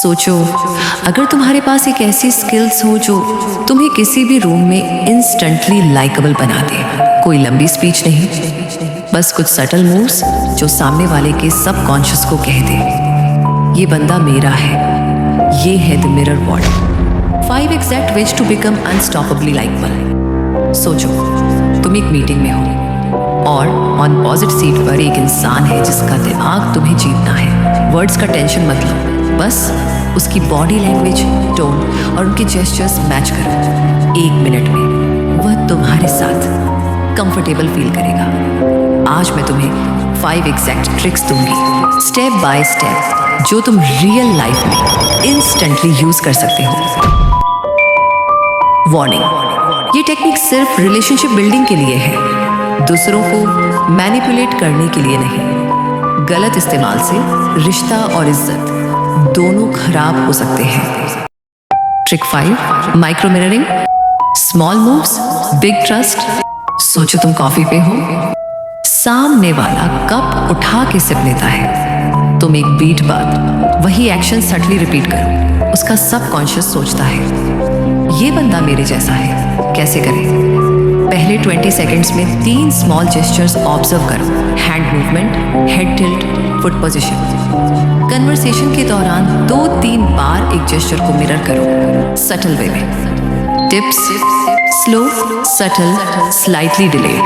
सोचो, अगर तुम्हारे पास एक ऐसी स्किल्स हो जो तुम्हें किसी भी रूम में इंस्टेंटली लाइकेबल बना दे। कोई लंबी स्पीच नहीं, बस कुछ सटल मूव्स जो सामने वाले के सबकॉन्शियस को कह दे, ये बंदा मेरा है, ये है the mirror world. 5 exact ways to become unstoppably likeable. सोचो, तुम एक मीटिंग में हो और ऑन पॉजिट सीट पर एक इंसान है जिसका दिमाग तुम्हें जीतना है। वर्ड्स का टेंशन मत लो, बस उसकी बॉडी लैंग्वेज, टोन और उनके जेस्चर्स मैच करो। 1 मिनट में वह तुम्हारे साथ कंफर्टेबल फील करेगा। आज मैं तुम्हें 5 एग्जैक्ट ट्रिक्स दूंगी, स्टेप बाय स्टेप, जो तुम रियल लाइफ में इंस्टेंटली यूज कर सकते हो। वार्निंग, ये टेक्निक सिर्फ रिलेशनशिप बिल्डिंग के लिए है, दूसरों को मैनिपुलेट करने के लिए नहीं। गलत इस्तेमाल से रिश्ता और इज्जत दोनों खराब हो सकते हैं। Trick 5, micro mirroring. Small moves, big trust. सोचो तुम कॉफी पे हो, सामने वाला कप उठा के सिप लेता है, तुम एक बीट बाद वही एक्शन सटली रिपीट करो। उसका सबकॉन्शियस सोचता है, ये बंदा मेरे जैसा है, कैसे करें। पहले 20 सेकंड्स में 3 स्मॉल जेस्चर्स ऑब्जर्व करो। Hand movement, head tilt, foot position. Conversation के दौरान 2-3 बार एक जेस्चर को मिरर करो, सटल वे में। Tips, slow, subtle, slightly delayed,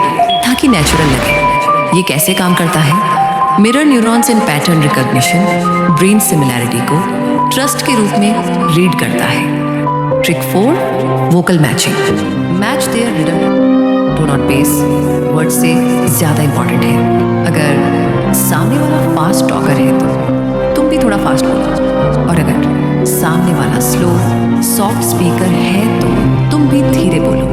ताकि नेचुरल लगे। ये कैसे काम करता है? Mirror neurons in pattern recognition brain similarity को ट्रस्ट के रूप में रीड करता है। Trick 4, vocal matching. Match their rhythm, tone और पेस वर्ड से ज्यादा इंपॉर्टेंट है। अगर सामने वाला फास्ट टॉकर है तो तुम भी थोड़ा फास्ट बोलो, और अगर सामने वाला स्लो सॉफ्ट स्पीकर है तो तुम भी धीरे बोलो।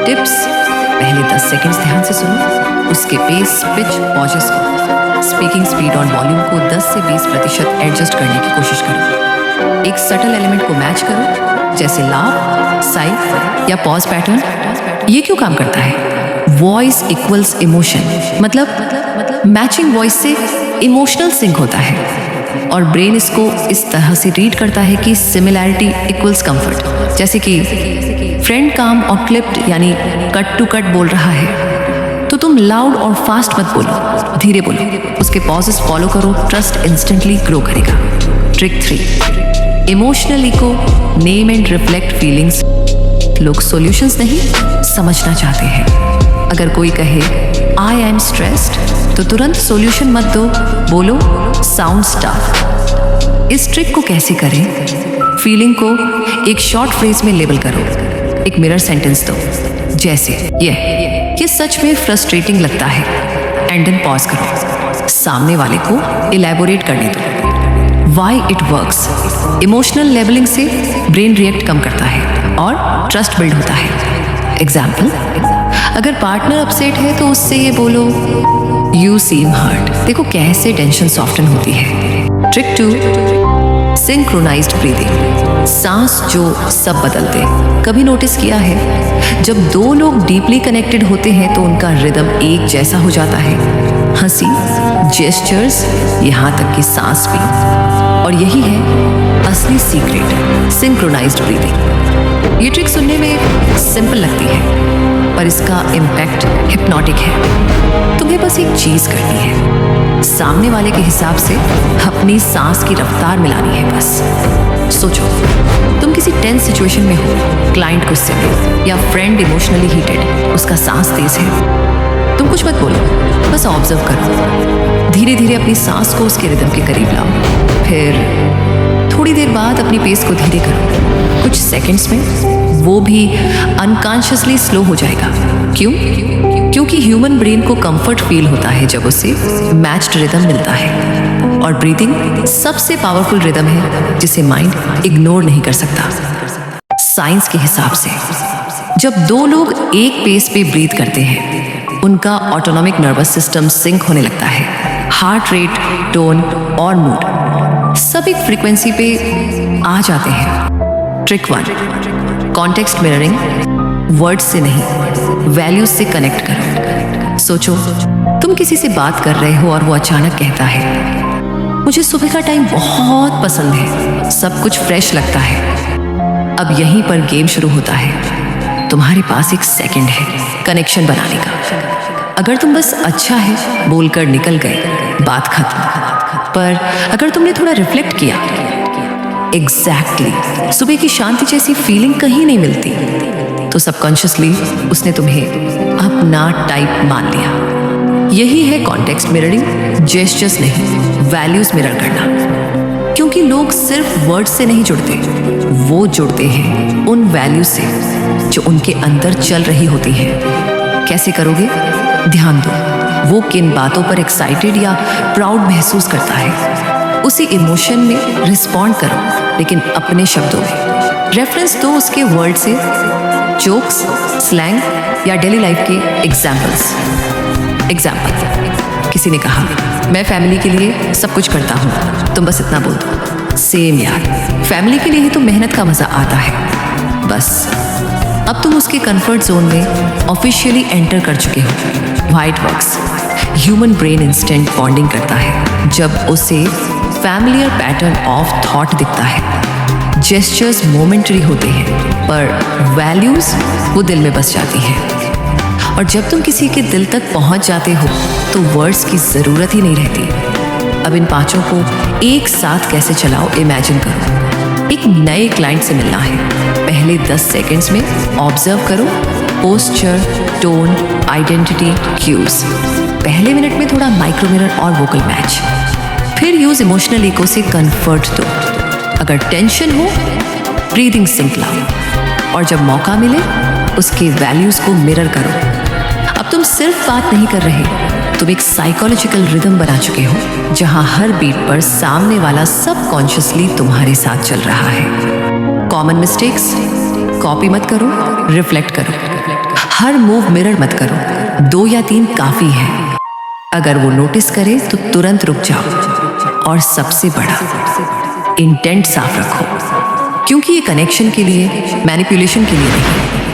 टिप्स, पहले 10 सेकंड्स ध्यान से सुनो, उसके पेस, पिच, पॉजेस को, स्पीकिंग स्पीड और वॉल्यूम को 10 से 20% एडजस्ट करने की कोशिश करो। एक सटल एलिमेंट को मैच करो, जैसे लाफ, साइड या पॉज पैटर्न। ये क्यों काम करता है? वॉइस इक्वल्स इमोशन, मतलब मैचिंग वॉइस से इमोशनल सिंक होता है, और ब्रेन इसको इस तरह से रीड करता है कि सिमिलैरिटी इक्वल्स कंफर्ट। जैसे कि फ्रेंड काम और क्लिप्ड यानी कट टू कट बोल रहा है तो तुम लाउड और फास्ट मत बोलो, धीरे बोलो, उसके पॉजेस फॉलो करो, ट्रस्ट इंस्टेंटली ग्रो करेगा। Trick 3, emotional echo, name and reflect feelings. लोग सॉल्यूशंस नहीं समझना चाहते हैं। अगर कोई कहे आई एम स्ट्रेस्ड तो तुरंत सॉल्यूशन मत दो, बोलो साउंड स्टफ। इस ट्रिक को कैसे करें? फीलिंग को एक शॉर्ट फ्रेज में लेबल करो, एक मिरर सेंटेंस दो, जैसे ये सच में फ्रस्ट्रेटिंग लगता है, एंड देन पॉज करो, सामने वाले को इलैबोरेट करने दो। Why it works, emotional labelling से ब्रेन रिएक्ट कम करता है और ट्रस्ट बिल्ड होता है। एग्जाम्पल, अगर पार्टनर अपसेट है तो उससे ये बोलो यू सीम हर्ट, देखो कैसे टेंशन सॉफ्टन होती है। Trick 2, synchronised breathing. सांस जो सब बदल दे। कभी नोटिस किया है, जब 2 लोग डीपली कनेक्टेड होते हैं तो उनका रिदम एक जैसा हो जाता है, हंसी, जेस्चर्स, यहाँ तक कि सांस भी। और यही है असली सीक्रेट, सिंक्रोनाइज्ड ब्रीदिंग। ये ट्रिक सुनने में सिंपल लगती है, पर इसका इम्पैक्ट हिप्नोटिक है। तुम्हें बस एक चीज करनी है, सामने वाले के हिसाब से अपनी सांस की रफ्तार मिलानी है बस। सोचो, तुम किसी टेंस सिचुएशन में हो, क्लाइंट गुस्से में या फ्रेंड इमोशनली हीटेड, उसका सांस तेज है। तुम कुछ मत बोलो, बस ऑब्जर्व करो, धीरे धीरे अपनी सांस को उसके रिदम के करीब लाओ। फिर थोड़ी देर बाद अपनी पेस को धीरे करो, कुछ सेकंड्स में वो भी अनकॉन्शियसली स्लो हो जाएगा। क्यों? क्योंकि ह्यूमन ब्रेन को कंफर्ट फील होता है जब उसे मैच्ड रिदम मिलता है, और ब्रीथिंग सबसे पावरफुल रिदम है जिसे माइंड इग्नोर नहीं कर सकता। साइंस के हिसाब से जब 2 लोग एक पेस पे ब्रीथ करते हैं, उनका ऑटोनॉमिक नर्वस सिस्टम सिंक होने लगता है। हार्ट रेट, टोन और मूड सब एक फ्रीक्वेंसी पे आ जाते हैं। Trick 1, context mirroring. वर्ड्स से नहीं, वैल्यूज से कनेक्ट करो। सोचो, तुम किसी से बात कर रहे हो और वो अचानक कहता है मुझे सुबह का टाइम बहुत पसंद है, सब कुछ फ्रेश लगता है। अब यहीं पर गेम शुरू होता है। तुम्हारे पास एक सेकंड है कनेक्शन बनाने का। अगर तुम बस अच्छा है बोलकर निकल गए, बात खत्म। पर अगर तुमने थोड़ा रिफ्लेक्ट किया, एग्जैक्टली सुबह की शांति जैसी फीलिंग कहीं नहीं मिलती, तो सबकॉन्शियसली उसने तुम्हें अपना टाइप मान लिया। यही है कॉन्टेक्स्ट मिररिंग, जेस्चर्स नहीं, वैल्यूज मिरर करना। क्योंकि लोग सिर्फ वर्ड से नहीं जुड़ते, वो जुड़ते हैं उन वैल्यूज से जो उनके अंदर चल रही होती है। कैसे करोगे? ध्यान दो, वो किन बातों पर एक्साइटेड या प्राउड महसूस करता है, उसी इमोशन में रिस्पॉन्ड करो, लेकिन अपने शब्दों में। रेफरेंस दो उसके वर्ड से, जोक्स, स्लैंग या डेली लाइफ के एग्जाम्पल्स। एग्जाम्पल, किसी ने कहा मैं फैमिली के लिए सब कुछ करता हूँ, तुम बस इतना बोल दो, सेम यार, फैमिली के लिए ही तो मेहनत का मजा आता है। बस अब तुम उसके कंफर्ट जोन में ऑफिशियली एंटर कर चुके हो। White works, human brain instant bonding करता है जब उसे फैमिलियर पैटर्न ऑफ थॉट दिखता है। जेस्चर्स मोमेंटरी होते हैं, पर वैल्यूज वो दिल में बस जाती हैं। और जब तुम किसी के दिल तक पहुंच जाते हो तो वर्ड्स की जरूरत ही नहीं रहती। अब इन पांचों को एक साथ कैसे चलाओ, इमेजिन करो। एक नए क्लाइंट से मिलना है। पहले 10 सेकंड्स में ऑब्जर्व करो पोस्चर, टोन, आइडेंटिटी, क्यूज। पहले मिनट में थोड़ा माइक्रो मिरर और वोकल मैच। फिर यूज इमोशनल इको से कंफर्ट दो। अगर टेंशन हो, ब्रीदिंग सिंक लाओ, और जब मौका मिले उसके वैल्यूज को मिरर करो। अब तुम सिर्फ बात नहीं कर रहे, तुम एक साइकोलॉजिकल रिदम बना चुके हो, जहां हर बीट पर सामने वाला सबकॉन्शियसली तुम्हारे साथ चल रहा है। कॉमन मिस्टेक्स, कॉपी मत करो, रिफ्लेक्ट करो। हर मूव मिरर मत करो, 2 या 3 काफी है। अगर वो नोटिस करे तो तुरंत रुक जाओ। और सबसे बड़ा, इंटेंट साफ रखो, क्योंकि ये कनेक्शन के लिए, मैनिपुलेशन के लिए नहीं,